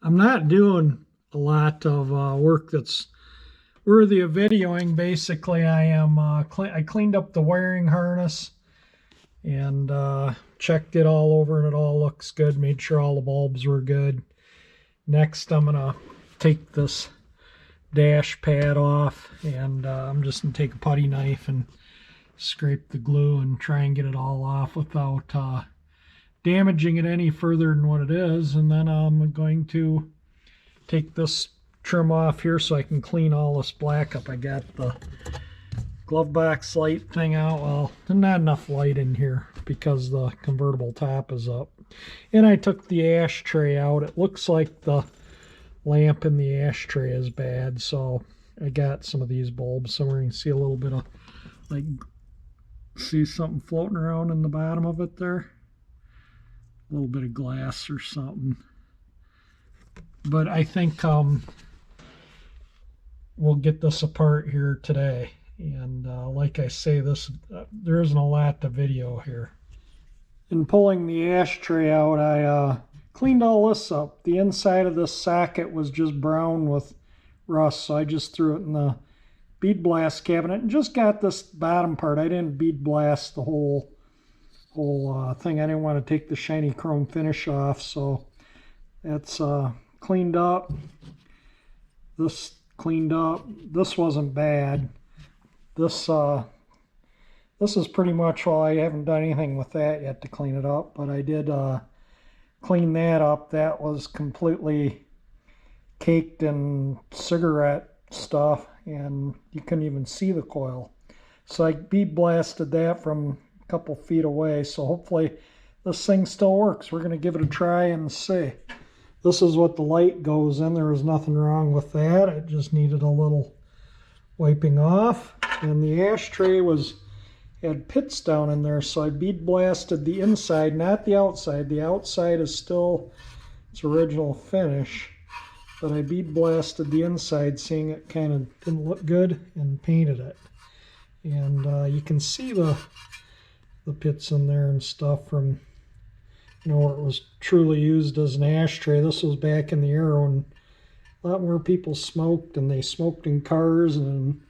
I'm not doing a lot of work that's worthy of videoing. Basically, I cleaned up the wiring harness and checked it all over, and it all looks good. Made sure all the bulbs were good. Next, I'm gonna take this dash pad off, and I'm just gonna take a putty knife and scrape the glue and try and get it all off without damaging it any further than what it is. And then I'm going to take this trim off here so I can clean all this black up. I got the glove box light thing out. Well, there's not enough light in here because the convertible top is up. And I took the ashtray out. It looks like the lamp in the ashtray is bad, so I got some of these bulbs somewhere. You can see a little bit of, like, see something floating around in the bottom of it there? A little bit of glass or something. But I think we'll get this apart here today. And like I say, there isn't a lot to video here. In pulling the ashtray out, I cleaned all this up. The inside of this socket was just brown with rust, so I just threw it in the bead blast cabinet and just got this bottom part. I didn't bead blast the whole thing. I didn't want to take the shiny chrome finish off, so that's cleaned up. This cleaned up. This wasn't bad. This is pretty much all. I haven't done anything with that yet to clean it up, but I did clean that up. That was completely caked in cigarette stuff, and you couldn't even see the coil. So I bead blasted that from a couple feet away, so hopefully this thing still works. We're going to give it a try and see. This is what the light goes in. There was nothing wrong with that. It just needed a little wiping off. And the ashtray had pits down in there, so I bead blasted the inside, not the outside. The outside is still its original finish, but I bead blasted the inside, seeing it kind of didn't look good, and painted it. And you can see the pits in there and stuff from, where it was truly used as an ashtray. This was back in the era when a lot more people smoked, and they smoked in cars and in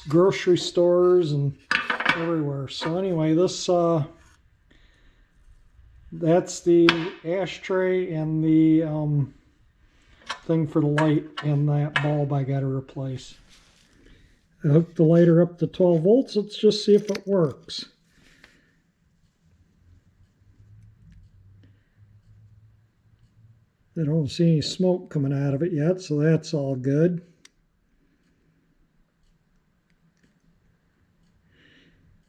grocery stores and everywhere. So anyway, this that's the ashtray and the thing for the light, and that bulb I got to replace. I hooked the lighter up to 12 volts. Let's just see if it works. I don't see any smoke coming out of it yet, so that's all good.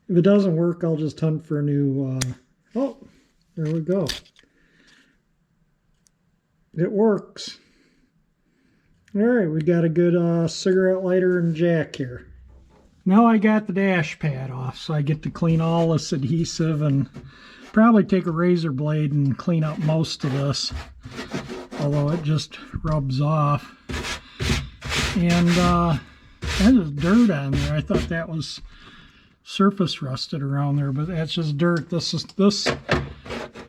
If it doesn't work, I'll just hunt for a new... oh, there we go. It works. All right, we got a good cigarette lighter and jack here. Now I got the dash pad off, so I get to clean all this adhesive and probably take a razor blade and clean up most of this, although it just rubs off. And there's dirt on there. I thought that was surface rusted around there, but that's just dirt. This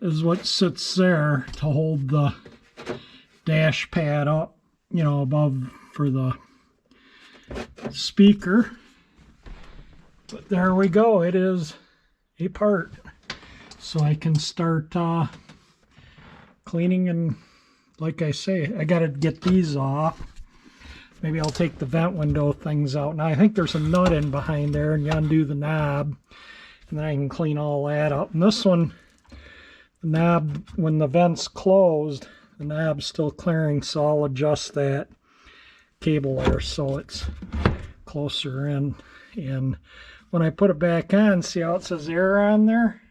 is what sits there to hold the dash pad up, above for the speaker. But there we go. It is a part. So I can start cleaning, and like I say, I got to get these off. Maybe I'll take the vent window things out. Now I think there's a nut in behind there, and you undo the knob, and then I can clean all that up. And this one, the knob, when the vent's closed, the knob's still clearing, so I'll adjust that cable there so it's closer in. And when I put it back on, see how it says air on there?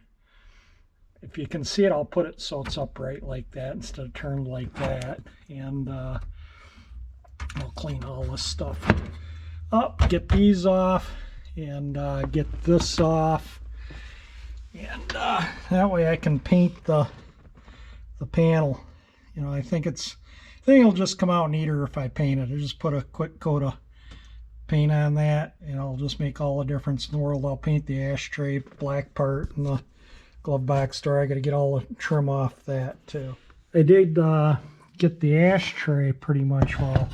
If you can see it, I'll put it so it's upright like that instead of turned like that. And I'll clean all this stuff up, get these off, and get this off. And that way I can paint the panel. I think it'll just come out neater if I paint it. I just put a quick coat of paint on that, and it'll just make all the difference in the world. I'll paint the ashtray black part and the glove box door. I got to get all the trim off that too. I did get the ashtray pretty much, well,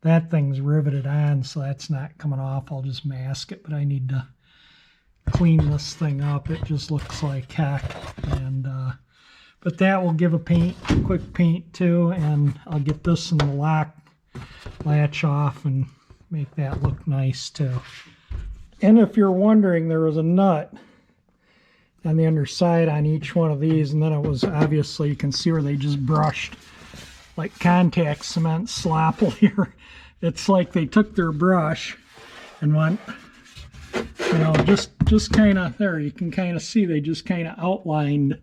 that thing's riveted on, so that's not coming off. I'll just mask it, but I need to clean this thing up. It just looks like heck. And but that will give a quick paint too, and I'll get this in the lock latch off and make that look nice too. And if you're wondering, there was a nut on the underside on each one of these, and then it was obviously, you can see where they just brushed like contact cement sloppily. It's like they took their brush and went, you know, just kind of, there you can kind of see they just kind of outlined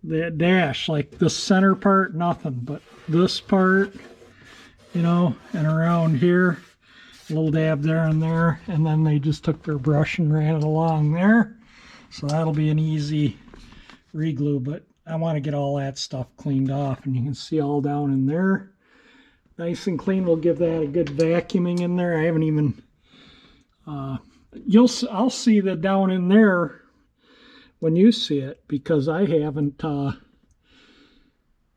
the dash, like the center part, nothing, but this part, you know, and around here, a little dab there and there, and then they just took their brush and ran it along there. So that'll be an easy re-glue, but I want to get all that stuff cleaned off, and you can see all down in there. Nice and clean. We'll give that a good vacuuming in there. I haven't even, I'll see that down in there when you see it, because I haven't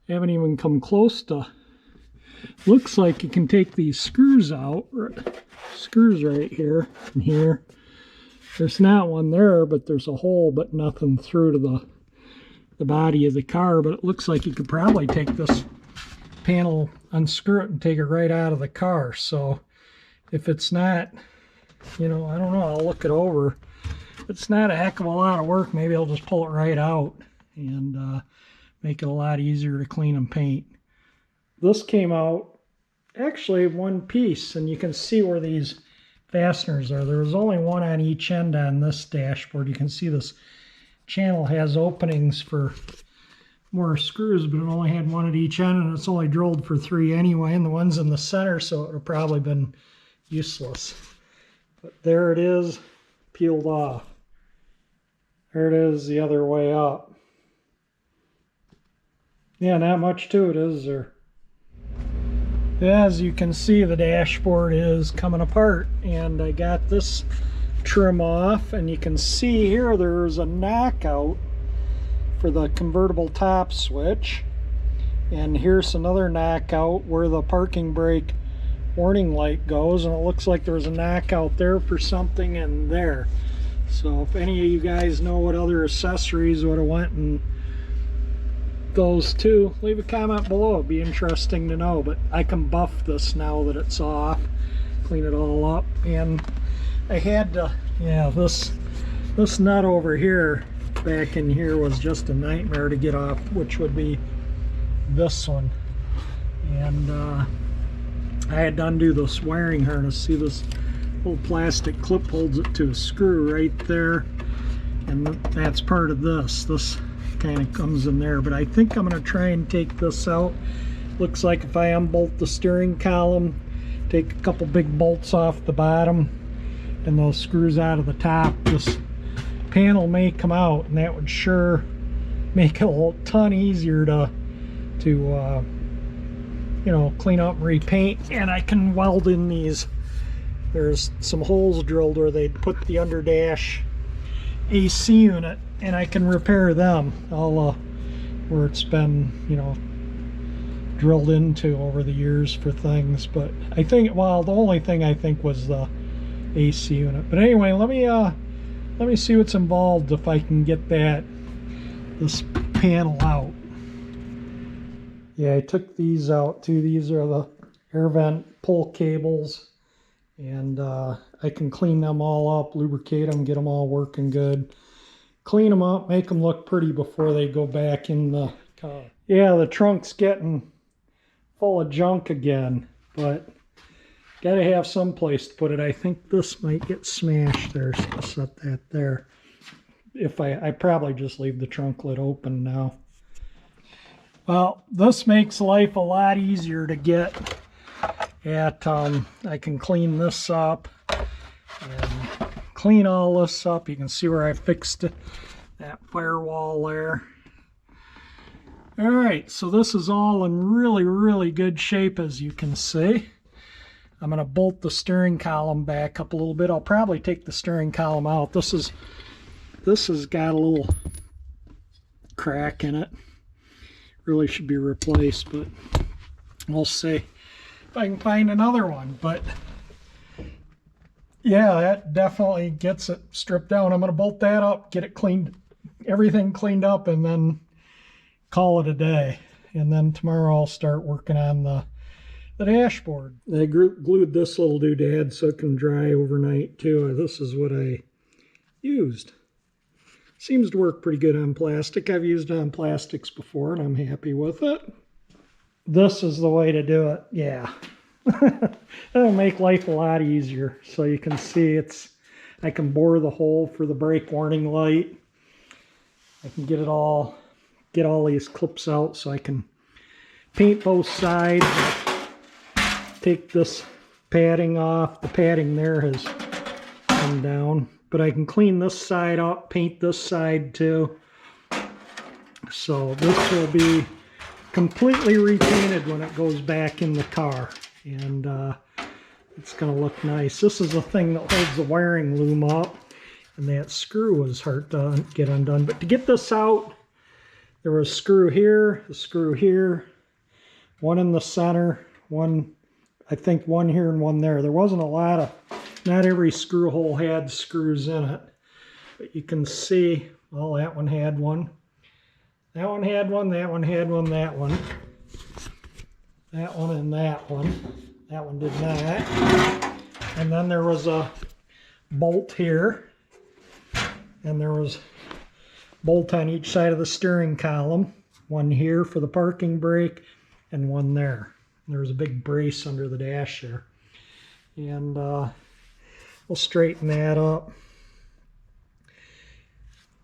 even come close to. Looks like you can take these screws out. Screws right here and here. There's not one there, but there's a hole, but nothing through to the body of the car. But it looks like you could probably take this panel, unscrew it, and take it right out of the car. So if it's not, you know, I don't know, I'll look it over. If it's not a heck of a lot of work, maybe I'll just pull it right out and make it a lot easier to clean and paint. This came out actually one piece, and you can see where these fasteners are. There was only one on each end on this dashboard. You can see this channel has openings for more screws, but it only had one at each end, and it's only drilled for 3 anyway, and the one's in the center, so it would have probably been useless. But there it is, peeled off. There it is the other way up. Yeah, not much to it, is there? As you can see, the dashboard is coming apart, and I got this trim off, and you can see here there's a knockout for the convertible top switch, and here's another knockout where the parking brake warning light goes, and it looks like there's a knockout there for something in there. So if any of you guys know what other accessories would have went in those two, leave a comment below. It'd be interesting to know. But I can buff this now that it's off, clean it all up. And I had to, yeah, this nut over here, back in here, was just a nightmare to get off, which would be this one. And I had to undo this wiring harness. See, this little plastic clip holds it to a screw right there, and that's part of this kind of comes in there. But I think I'm going to try and take this out. Looks like if I unbolt the steering column, take a couple big bolts off the bottom and those screws out of the top, this panel may come out, and that would sure make it a ton easier to you know, clean up and repaint. And I can weld in these. There's some holes drilled where they'd put the underdash AC unit, and I can repair them all where it's been, you know, drilled into over the years for things. But I think, well, the only thing I think was the AC unit. But anyway, let me see what's involved if I can get this panel out. Yeah, I took these out too. These are the air vent pull cables, and I can clean them all up, lubricate them, get them all working good, clean them up, make them look pretty before they go back in the car. Yeah, the trunk's getting full of junk again, but gotta have some place to put it. I think this might get smashed there, so I'll set that there. If I probably just leave the trunk lid open now. Well, this makes life a lot easier to get at. I can clean this up and clean all this up. You can see where I fixed that firewall there. All right, so this is all in really good shape, as you can see. I'm going to bolt the steering column back up a little bit. I'll probably take the steering column out. This has got a little crack in it really should be replaced, but we'll see if I can find another one. But yeah, that definitely gets it stripped down. I'm going to bolt that up, get it cleaned, everything cleaned up, and then call it a day. And then tomorrow I'll start working on the dashboard. I glued this little doodad so it can dry overnight too. This is what I used. Seems to work pretty good on plastic. I've used it on plastics before and I'm happy with it. This is the way to do it. Yeah. That'll make life a lot easier. So you can see I can bore the hole for the brake warning light. I can get all these clips out so I can paint both sides. Take this padding off. The padding there has come down. But I can clean this side up, paint this side too. So this will be completely repainted when it goes back in the car. And it's going to look nice. This is the thing that holds the wiring loom up. And that screw was hard to get undone. But to get this out, there was a screw here, one in the center, I think one here and one there. There wasn't a lot of, not every screw hole had screws in it. But you can see, well, that one had one. That one had one, that one had one, that one. That one and that one. That one did not. And then there was a bolt here. And there was a bolt on each side of the steering column. One here for the parking brake and one there. There was a big brace under the dash there. And we'll straighten that up.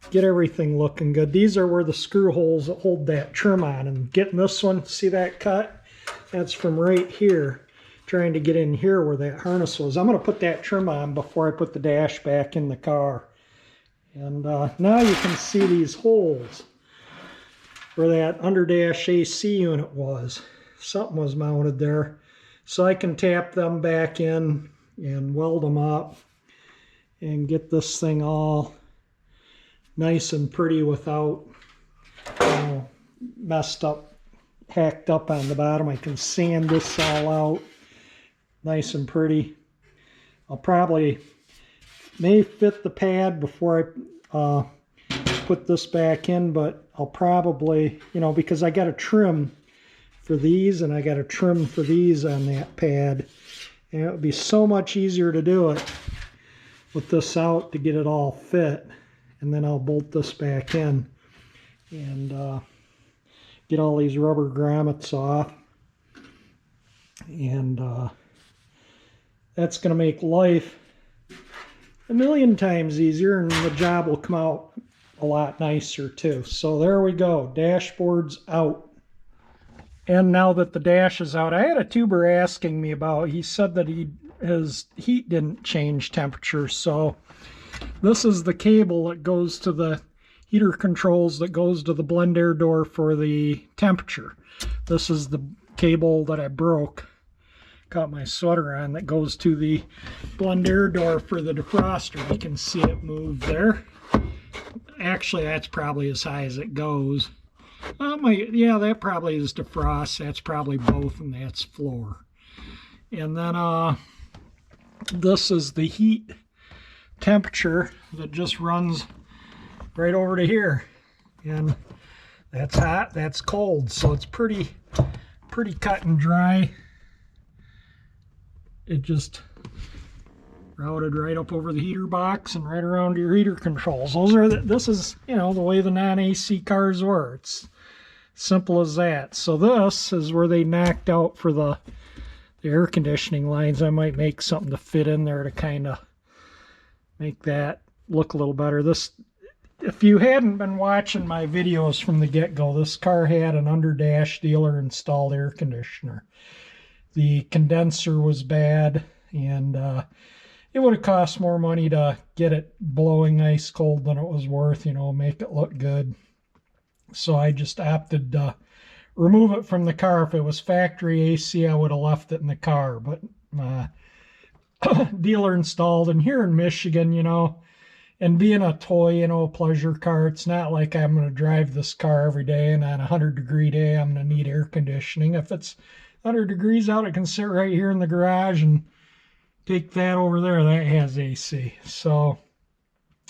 Get everything looking good. These are where the screw holes that hold that trim on. And getting this one, see that cut? That's from right here. Trying to get in here where that harness was. I'm going to put that trim on before I put the dash back in the car. And now you can see these holes where that underdash AC unit was. Something was mounted there. So I can tap them back in and weld them up and get this thing all nice and pretty without, you know, messed up, hacked up on the bottom. I can sand this all out nice and pretty. I'll probably may fit the pad before I put this back in, but I'll probably, you know, because I got a trim for these and I got a trim for these on that pad, and it would be so much easier to do it with this out to get it all fit. And then I'll bolt this back in and get all these rubber grommets off, and that's going to make life a million times easier, and the job will come out a lot nicer too. So there we go, dashboard's out. And now that the dash is out, I had a tuber asking me about, he said that his heat didn't change temperature. So this is the cable that goes to the heater controls that goes to the blend air door for the temperature. This is the cable that I broke, caught my sweater on, that goes to the blend air door for the defroster. You can see it move there. Actually, that's probably as high as it goes. Yeah, that probably is defrost. That's probably both, and that's floor. And then this is the heat temperature that just runs right over to here. And that's hot, that's cold. So it's pretty cut and dry. It just routed right up over the heater box and right around your heater controls. This is, you know, the way the non-AC cars were. It's simple as that. So this is where they knocked out for the air conditioning lines. I might make something to fit in there to kind of make that look a little better. This, if you hadn't been watching my videos from the get-go, this car had an underdash dealer installed air conditioner. The condenser was bad, and it would have cost more money to get it blowing ice cold than it was worth, you know, make it look good. So I just opted to remove it from the car. If it was factory AC, I would have left it in the car, but dealer installed. And here in Michigan, you know, And being a toy, you know, pleasure car, it's not like I'm going to drive this car every day and on a 100-degree day I'm going to need air conditioning. If it's 100 degrees out, I can sit right here in the garage and take that over there. That has AC. So,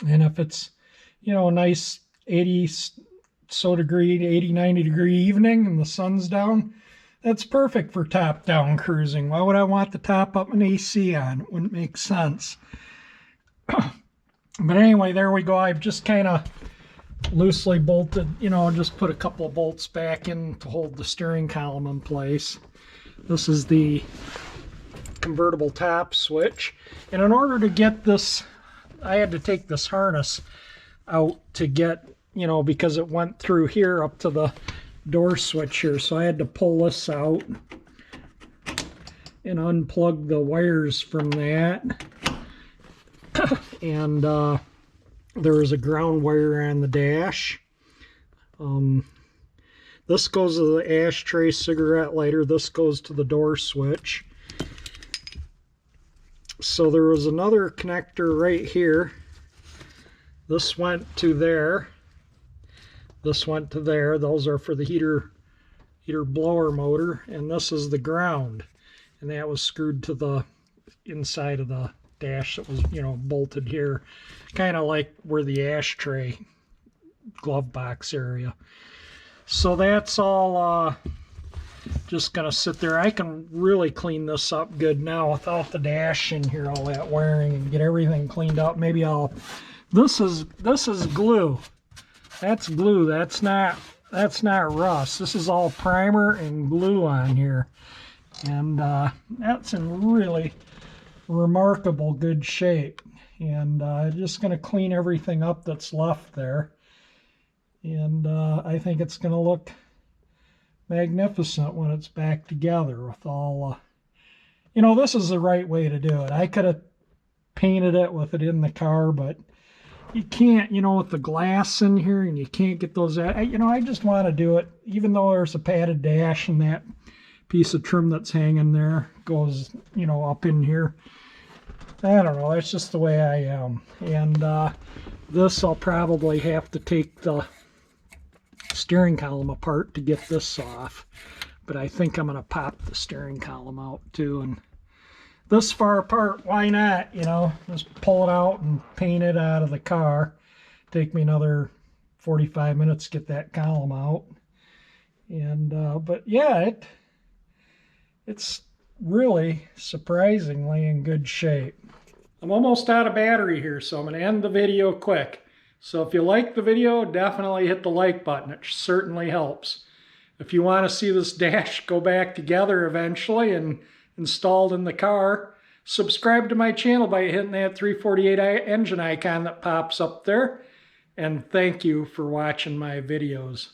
and if it's, you know, a nice 80 so degree, 80, 90 degree evening and the sun's down, that's perfect for top down cruising. Why would I want the top up an AC on? It wouldn't make sense. But anyway, there we go. I've just kind of loosely bolted, you know, just put a couple of bolts back in to hold the steering column in place. This is the convertible top switch. And in order to get this, I had to take this harness out to get, you know, because it went through here up to the door switch here. So I had to pull this out and unplug the wires from that. And there was a ground wire on the dash. This goes to the ashtray cigarette lighter. This goes to the door switch. So there was another connector right here. This went to there. This went to there. Those are for the heater blower motor. And this is the ground. And that was screwed to the inside of the dash that was, you know, bolted here, kind of like where the ashtray glove box area. So that's all just gonna sit there. I can really clean this up good now without the dash in here, all that wiring, and get everything cleaned up. Maybe I'll, this is glue. That's glue. That's not rust. This is all primer and glue on here, and that's in really remarkable good shape. And just going to clean everything up that's left there, and I think it's going to look magnificent when it's back together with all you know, this is the right way to do it. I could have painted it with it in the car, but you can't, you know, with the glass in here, and you can't get those out. You know, I just want to do it, even though there's a padded dash and that piece of trim that's hanging there goes, you know, up in here. I don't know, that's just the way I am. And this, I'll probably have to take the steering column apart to get this off. But I think I'm going to pop the steering column out too. And this far apart, why not? You know, just pull it out and paint it out of the car. Take me another 45 minutes to get that column out. And but yeah, it's really surprisingly in good shape. I'm almost out of battery here, so I'm going to end the video quick. So if you like the video, definitely hit the like button. It certainly helps. If you want to see this dash go back together eventually and installed in the car, subscribe to my channel by hitting that 348 engine icon that pops up there. And thank you for watching my videos.